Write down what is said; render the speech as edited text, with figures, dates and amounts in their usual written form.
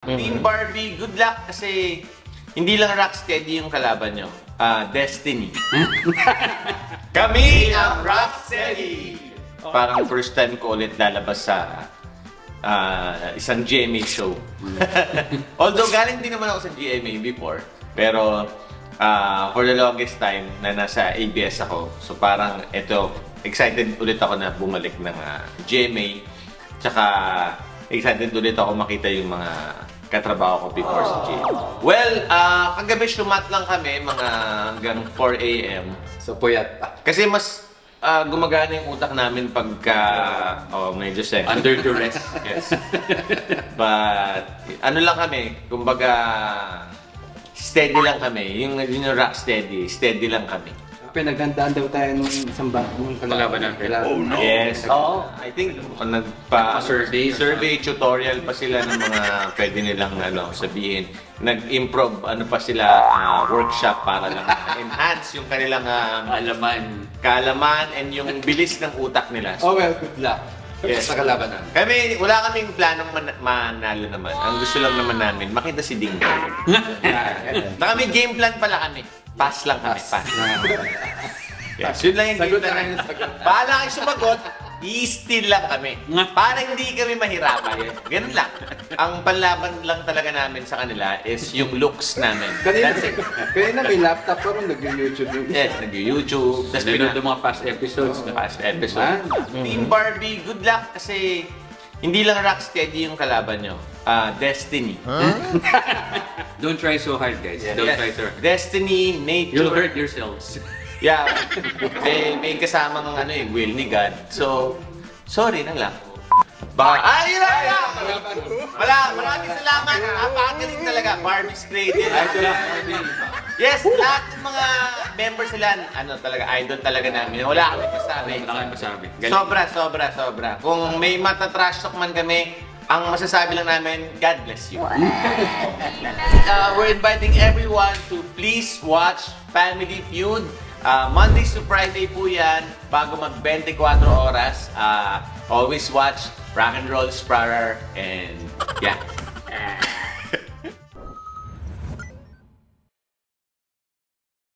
Team Barbie, good luck kasi hindi lang Rocksteady yung kalaban nyo. Destiny. Kami ang Rocksteady! Parang first time ko ulit lalabas sa isang GMA show. Although galing din naman ako sa GMA before. Pero for the longest time na nasa ABS ako. So parang ito, excited ulit ako na bumalik ng GMA. Tsaka excited ulit ako makita yung mga katrabaho ko before sa GMA. Well, kagabi sumat lang kami mga hanggang 4 AM. So puyat pa. Kasi mas gumagana yung utak namin pagka medyo second. Under duress. Yes. But ano lang kami, kumbaga steady lang kami. Yung Rocksteady, steady lang kami. Pinaghandaan daw tayo nung isang nung kalaban natin. Oh no! Yes. I think survey tutorial pa sila ng mga pwede nilang sabihin. Nag-improv pa sila workshop para lang enhance yung kanilang kaalaman and yung bilis ng utak nila. So, well, good luck. Yes. Sa kalaban natin. Wala kaming planong manalo naman. Ang gusto lang naman namin, makita si Ding Dong. May game plan pala kami. Pass lang kami, pass. Yes, yun lang yung game plan. Paala kayo sumagot, i-steal lang kami. Para hindi kami mahirapan. Ganun lang. Ang panlaban lang talaga namin sa kanila is yung looks namin. Kanina may laptop pa rin, nag-YouTube. Yes, nag-YouTube. Tapos pinod yung mga past episodes. Team Barbie, good luck kasi hindi lang Rocksteady yung kalaban nyo. Destiny. Don't try so hard, guys. Don't try so hard. Destiny, nature. You'll hurt yourselves. Yeah. May kasamang will ni God. So, sorry na lang. Maraming salamat. Napakagaling talaga. Barbie's Cradle. Yes, lahat ng mga members sila, talaga, idol talaga namin. Wala kami masabi. Sobra. Kung may matatrash talk man kami, ang masasabi lang namin, God bless you. We're inviting everyone to please watch Family Feud. Mondays to Friday po yan, bago mag 24 oras. Always watch Rock and Roll Sprarer and yeah.